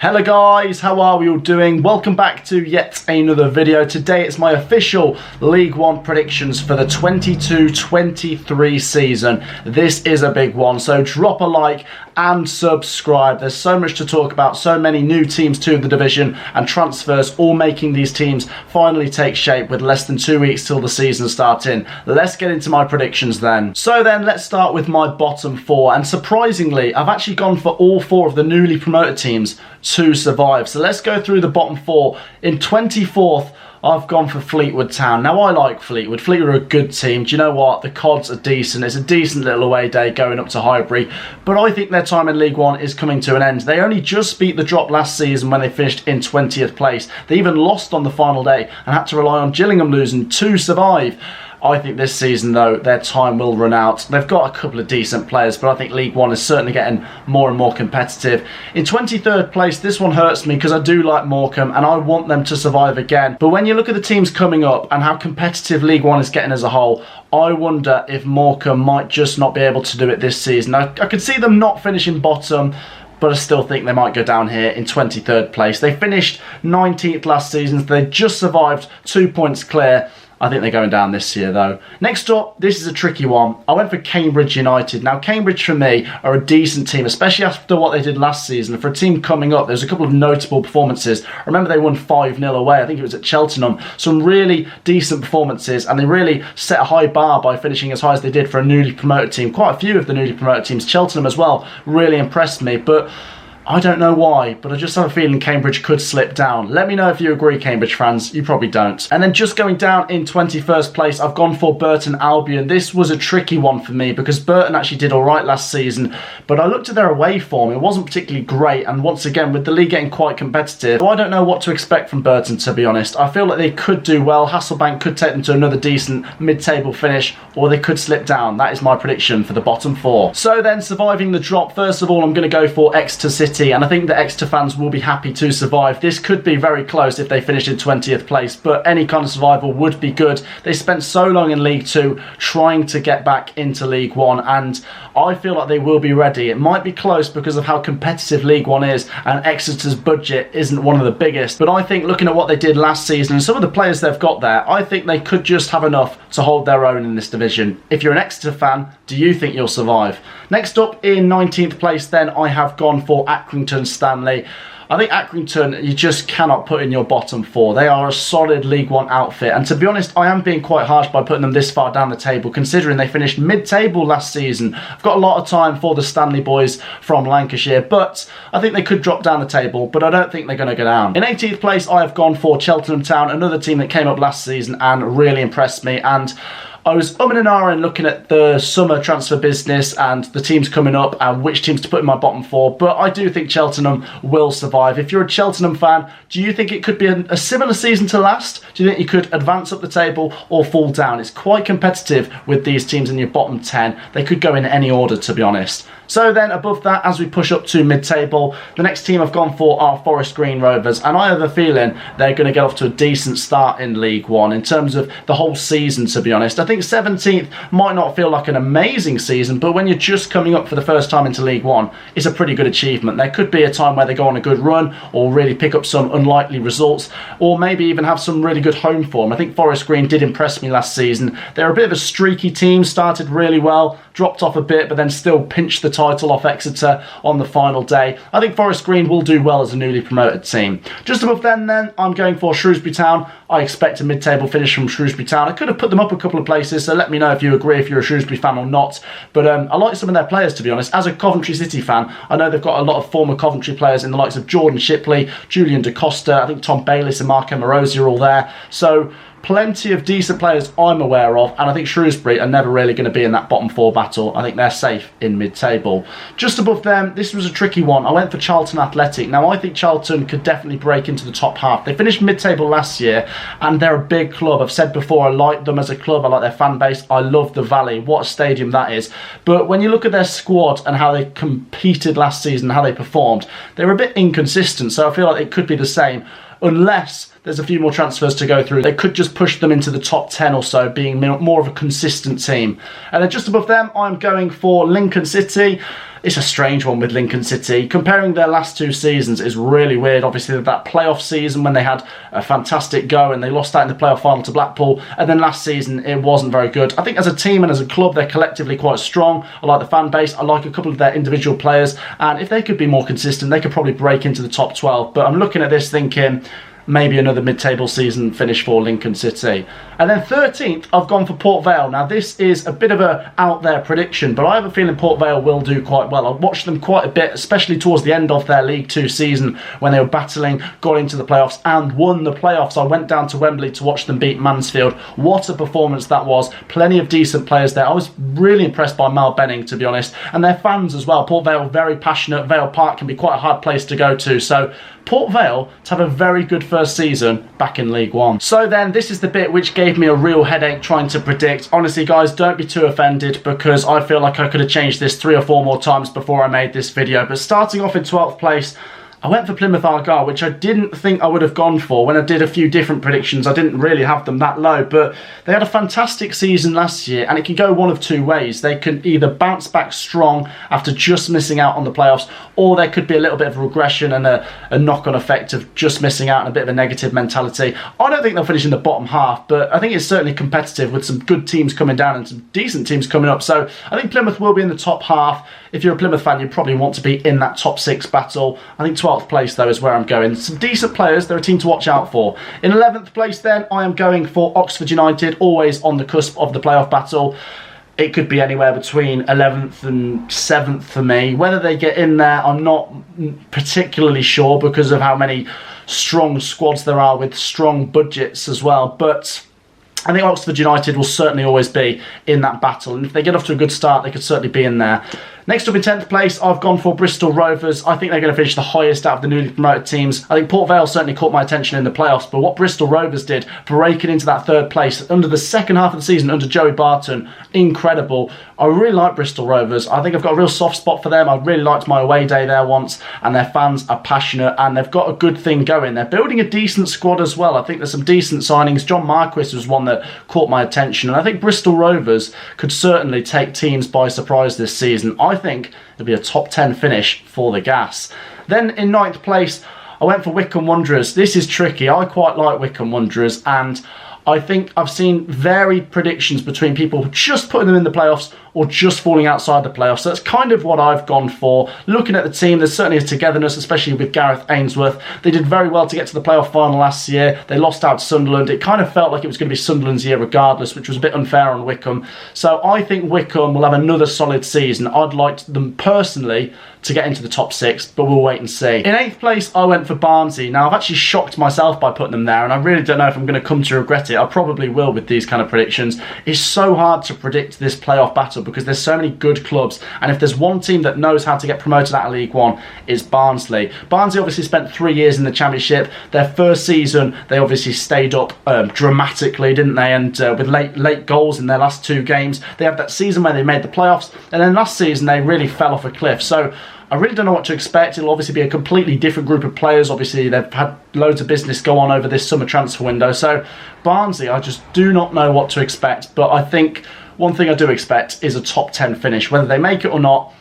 Hello guys, how are we all doing? Welcome back to yet another video. Today it's my official League One predictions for the 22-23 season. This is a big one, so drop a like and subscribe. There's so much to talk about, so many new teams to the division and transfers, all making these teams finally take shape with less than 2 weeks till the season starting. Let's get into my predictions then. So then let's start with my bottom four, and surprisingly I've actually gone for all four of the newly promoted teams to survive. So let's go through the bottom four. In 24th, I've gone for Fleetwood Town. Now, I like Fleetwood. Fleetwood are a good team. Do you know what? The Cods are decent. It's a decent little away day going up to Highbury. But I think their time in League One is coming to an end. They only just beat the drop last season when they finished in 20th place. They even lost on the final day and had to rely on Gillingham losing to survive. I think this season, though, their time will run out. They've got a couple of decent players, but I think League One is certainly getting more and more competitive. In 23rd place, this one hurts me because I do like Morecambe and I want them to survive again. But when you look at the teams coming up and how competitive League One is getting as a whole, I wonder if Morecambe might just not be able to do it this season. I could see them not finishing bottom, but I still think they might go down here in 23rd place. They finished 19th last season, so they just survived 2 points clear. I think they're going down this year though. Next up, this is a tricky one. I went for Cambridge United. Now, Cambridge for me are a decent team, especially after what they did last season. For a team coming up, there's a couple of notable performances. I remember they won 5-0 away. I think it was at Cheltenham. Some really decent performances, and they really set a high bar by finishing as high as they did for a newly promoted team. Quite a few of the newly promoted teams, Cheltenham as well, really impressed me. But I don't know why, but I just have a feeling Cambridge could slip down. Let me know if you agree, Cambridge fans. You probably don't. And then just going down in 21st place, I've gone for Burton Albion. This was a tricky one for me because Burton actually did all right last season, but I looked at their away form. It wasn't particularly great, and once again, with the league getting quite competitive, I don't know what to expect from Burton, to be honest. I feel like they could do well. Hasselbank could take them to another decent mid-table finish, or they could slip down. That is my prediction for the bottom four. So then, surviving the drop, first of all, I'm going to go for Exeter City. And I think the Exeter fans will be happy to survive. This could be very close if they finish in 20th place, but any kind of survival would be good. They spent so long in League 2 trying to get back into League 1, and I feel like they will be ready. It might be close because of how competitive League 1 is, and Exeter's budget isn't one of the biggest, but I think looking at what they did last season and some of the players they've got there, I think they could just have enough to hold their own in this division. If you're an Exeter fan, do you think you'll survive? Next up, in 19th place then, I have gone for Accrington Stanley. I think Accrington, you just cannot put in your bottom four. They are a solid League One outfit, and to be honest, I am being quite harsh by putting them this far down the table, considering they finished mid-table last season. I've got a lot of time for the Stanley boys from Lancashire, but I think they could drop down the table, but I don't think they're going to go down. In 18th place, I have gone for Cheltenham Town, another team that came up last season and really impressed me, and I was umming and ahhing looking at the summer transfer business and the teams coming up and which teams to put in my bottom four, but I do think Cheltenham will survive. If you're a Cheltenham fan, do you think it could be a similar season to last? Do you think you could advance up the table or fall down? It's quite competitive with these teams in your bottom 10. They could go in any order, to be honest. So then above that, as we push up to mid-table, the next team I've gone for are Forest Green Rovers, and I have a feeling they're going to get off to a decent start in League One in terms of the whole season, to be honest. I think 17th might not feel like an amazing season, but when you're just coming up for the first time into League One, it's a pretty good achievement. There could be a time where they go on a good run or really pick up some unlikely results, or maybe even have some really good home form. I think Forest Green did impress me last season. They're a bit of a streaky team, started really well, dropped off a bit, but then still pinched the title off Exeter on the final day. I think Forest Green will do well as a newly promoted team. Just above them then, I'm going for Shrewsbury Town. I expect a mid-table finish from Shrewsbury Town. I could have put them up a couple of places, so let me know if you agree, if you're a Shrewsbury fan or not. But I like some of their players, to be honest. As a Coventry City fan, I know they've got a lot of former Coventry players in the likes of Jordan Shipley, Julian Da Costa, I think Tom Bayliss and Marco Morosi are all there. So plenty of decent players I'm aware of, and I think Shrewsbury are never really going to be in that bottom four battle. I think they're safe in mid-table. Just above them, this was a tricky one. I went for Charlton Athletic. Now, I think Charlton could definitely break into the top half. They finished mid-table last year, and they're a big club. I've said before, I like them as a club. I like their fan base. I love the Valley. What a stadium that is. But when you look at their squad and how they competed last season, how they performed, they were a bit inconsistent. So I feel like it could be the same, unless there's a few more transfers to go through. They could just push them into the top 10 or so, being more of a consistent team. And then just above them, I'm going for Lincoln City. it's a strange one with Lincoln City. Comparing their last 2 seasons is really weird. Obviously, that playoff season when they had a fantastic go and they lost out in the playoff final to Blackpool, and then last season it wasn't very good. I think as a team and as a club, they're collectively quite strong. I like the fan base. I like a couple of their individual players, and if they could be more consistent, they could probably break into the top 12. But I'm looking at this thinking, maybe another mid-table season finish for Lincoln City. And then 13th, I've gone for Port Vale. Now, this is a bit of a out there prediction, but I have a feeling Port Vale will do quite well. I've watched them quite a bit, especially towards the end of their League 2 season when they were battling, got into the playoffs and won the playoffs. I went down to Wembley to watch them beat Mansfield. What a performance that was. Plenty of decent players there. I was really impressed by Mal Benning, to be honest, and their fans as well. Port Vale, very passionate. Vale Park can be quite a hard place to go to, so Port Vale to have a very good first season back in League One. So then, this is the bit which gave me a real headache trying to predict. Honestly, guys, don't be too offended because I feel like I could have changed this 3 or 4 more times before I made this video. But starting off in 12th place, I went for Plymouth Argyle, which I didn't think I would have gone for. When I did a few different predictions, I didn't really have them that low, but they had a fantastic season last year, and it can go one of 2 ways. They can either bounce back strong after just missing out on the playoffs, or there could be a little bit of regression and a knock-on effect of just missing out and a bit of a negative mentality. I don't think they'll finish in the bottom half, but I think it's certainly competitive with some good teams coming down and some decent teams coming up. So I think Plymouth will be in the top half. If you're a Plymouth fan, you probably want to be in that top 6 battle. I think 12th place, though, is where I'm going. Some decent players. They're a team to watch out for. In 11th place, then, I am going for Oxford United, always on the cusp of the playoff battle. It could be anywhere between 11th and 7th for me. Whether they get in there, I'm not particularly sure because of how many strong squads there are with strong budgets as well. But I think Oxford United will certainly always be in that battle. And if they get off to a good start, they could certainly be in there. Next up in 10th place, I've gone for Bristol Rovers. I think they're going to finish the highest out of the newly promoted teams. I think Port Vale certainly caught my attention in the playoffs, but what Bristol Rovers did, breaking into that 3rd place under the second half of the season under Joey Barton, incredible. I really like Bristol Rovers. I think I've got a real soft spot for them. I really liked my away day there once, and their fans are passionate, and they've got a good thing going. They're building a decent squad as well. I think there's some decent signings. John Marquis was one that caught my attention, and I think Bristol Rovers could certainly take teams by surprise this season. I think it'll be a top 10 finish for the Gas. Then in 9th place, I went for Wycombe Wanderers. This is tricky. I quite like Wycombe Wanderers, and I think I've seen varied predictions between people just putting them in the playoffs or just falling outside the playoffs. So that's kind of what I've gone for. Looking at the team, there's certainly a togetherness, especially with Gareth Ainsworth. They did very well to get to the playoff final last year. They lost out to Sunderland. It kind of felt like it was going to be Sunderland's year regardless, which was a bit unfair on Wycombe. So I think Wycombe will have another solid season. I'd like them personally to get into the top 6, but we'll wait and see. In 8th place, I went for Barnsley. Now, I've actually shocked myself by putting them there, and I really don't know if I'm going to come to regret it. I probably will with these kind of predictions. It's so hard to predict this playoff battle because there's so many good clubs, and if there's one team that knows how to get promoted out of League One, it's Barnsley. Barnsley obviously spent 3 years in the Championship. Their first season, they obviously stayed up dramatically, didn't they? And with late goals in their last 2 games. They had that season where they made the playoffs, and then last season they really fell off a cliff. So I really don't know what to expect. It'll obviously be a completely different group of players. Obviously, they've had loads of business go on over this summer transfer window. So Barnsley, I just do not know what to expect. But I think one thing I do expect is a top 10 finish. Whether they make it or not,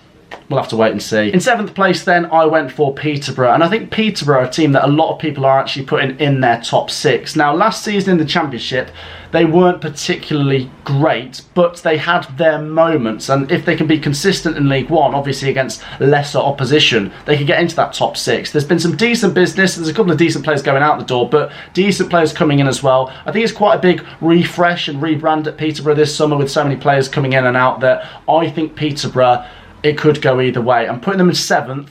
we'll have to wait and see. In 7th place then, I went for Peterborough, and I think Peterborough are a team that a lot of people are actually putting in their top 6. Now, last season in the Championship, they weren't particularly great, but they had their moments, and if they can be consistent in League One, obviously against lesser opposition, they could get into that top 6. There's been some decent business, there's a couple of decent players going out the door, but decent players coming in as well. I think it's quite a big refresh and rebrand at Peterborough this summer with so many players coming in and out that I think Peterborough, it could go either way. I'm putting them in 7th,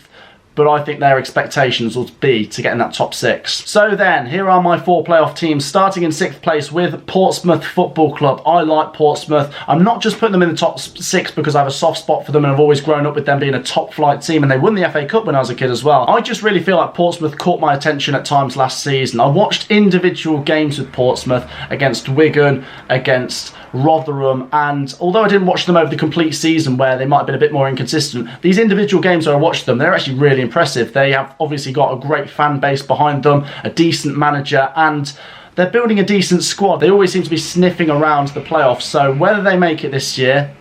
but I think their expectations will be to get in that top 6. So then, here are my 4 playoff teams, starting in 6th place with Portsmouth Football Club. I like Portsmouth. I'm not just putting them in the top 6 because I have a soft spot for them and I've always grown up with them being a top flight team, and they won the FA Cup when I was a kid as well. I just really feel like Portsmouth caught my attention at times last season. I watched individual games with Portsmouth against Wigan, against Rotherham, and although I didn't watch them over the complete season where they might have been a bit more inconsistent, these individual games where I watched them, they're actually really impressive. They have obviously got a great fan base behind them, a decent manager, and they're building a decent squad. They always seem to be sniffing around the playoffs, so whether they make it this year,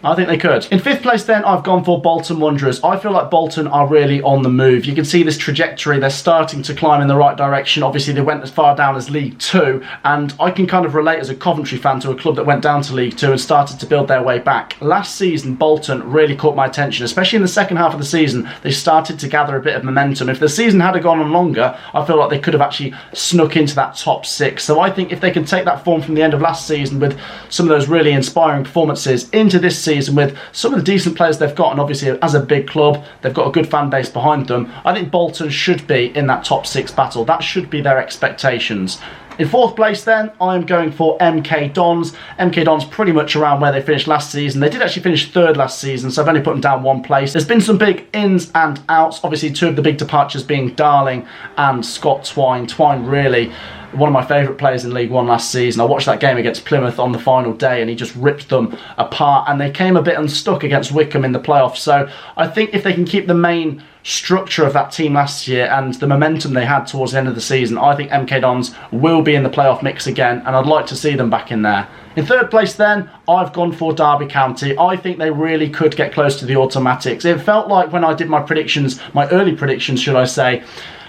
I think they could. In 5th place then, I've gone for Bolton Wanderers. I feel like Bolton are really on the move. You can see this trajectory. They're starting to climb in the right direction. Obviously, they went as far down as League 2, and I can kind of relate as a Coventry fan to a club that went down to League 2 and started to build their way back. Last season, Bolton really caught my attention, especially in the second half of the season. They started to gather a bit of momentum. If the season had gone on longer, I feel like they could have actually snuck into that top 6. So I think if they can take that form from the end of last season with some of those really inspiring performances into this season with some of the decent players they've got, and obviously as a big club they've got a good fan base behind them, I think Bolton should be in that top 6 battle. That should be their expectations. In 4th place then, I'm going for MK Dons. MK Dons pretty much around where they finished last season. They did actually finish 3rd last season, so I've only put them down 1 place. There's been some big ins and outs, obviously 2 of the big departures being Darling and Scott Twine. Twine really one of my favourite players in League One last season. I watched that game against Plymouth on the final day and he just ripped them apart, and they came a bit unstuck against Wickham in the playoffs. So I think if they can keep the main structure of that team last year and the momentum they had towards the end of the season, I think MK Dons will be in the playoff mix again, and I'd like to see them back in there. In 3rd place then, I've gone for Derby County. I think they really could get close to the automatics. It felt like when I did my predictions, my early predictions should I say,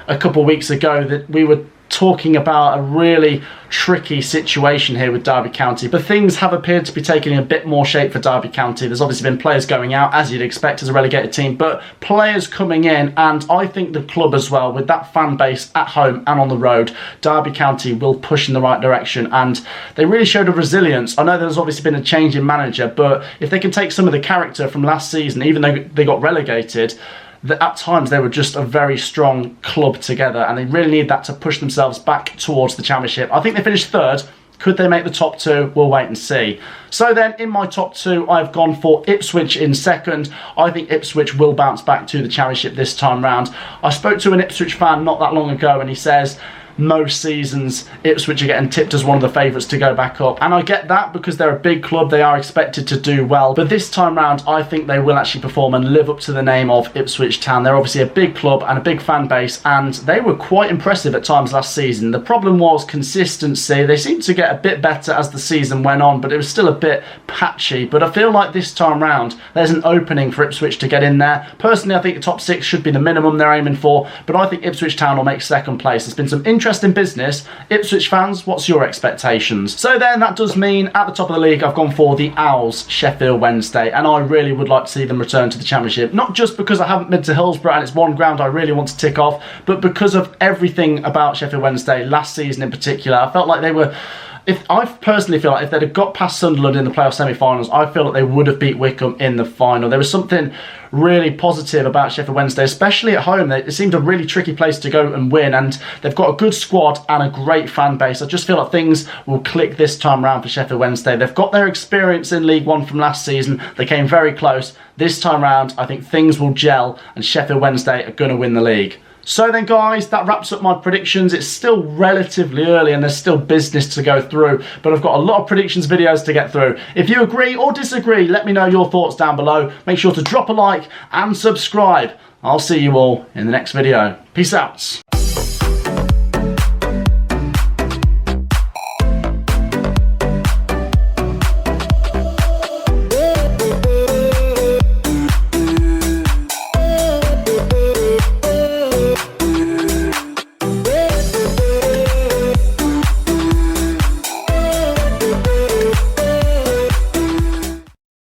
a couple of weeks ago, that we were talking about a really tricky situation here with Derby County, but things have appeared to be taking a bit more shape for Derby County. There's obviously been players going out, as you'd expect as a relegated team, but players coming in, and I think the club as well, with that fan base at home and on the road, Derby County will push in the right direction, and they really showed a resilience. I know there's obviously been a change in manager, but if they can take some of the character from last season, even though they got relegated, that at times they were just a very strong club together, and they really need that to push themselves back towards the Championship. I think they finished 3rd. Could they make the top 2? We'll wait and see. So then in my top 2, I've gone for Ipswich in 2nd. I think Ipswich will bounce back to the Championship this time round. I spoke to an Ipswich fan not that long ago, and he says most seasons Ipswich are getting tipped as one of the favourites to go back up, and I get that because they're a big club, they are expected to do well, but this time round I think they will actually perform and live up to the name of Ipswich Town. They're obviously a big club and a big fan base, and they were quite impressive at times last season. The problem was consistency. They seemed to get a bit better as the season went on, but it was still a bit patchy. But I feel like this time round there's an opening for Ipswich to get in there. Personally, I think the top 6 should be the minimum they're aiming for, but I think Ipswich Town will make 2nd place. There's been some interesting business. Ipswich fans, what's your expectations? So then that does mean at the top of the league I've gone for the Owls, Sheffield Wednesday, and I really would like to see them return to the Championship, not just because I haven't been to Hillsborough and it's one ground I really want to tick off, but because of everything about Sheffield Wednesday last season in particular. I felt like they were, I personally feel like if they'd have got past Sunderland in the playoff semi-finals, I feel like they would have beat Wickham in the final. There was something really positive about Sheffield Wednesday, especially at home. It seemed a really tricky place to go and win, and they've got a good squad and a great fan base. I just feel like things will click this time round for Sheffield Wednesday. They've got their experience in League One from last season. They came very close. This time round, I think things will gel and Sheffield Wednesday are going to win the league. So then guys, that wraps up my predictions. It's still relatively early and there's still business to go through, but I've got a lot of predictions videos to get through. If you agree or disagree, let me know your thoughts down below. Make sure to drop a like and subscribe. I'll see you all in the next video. Peace out.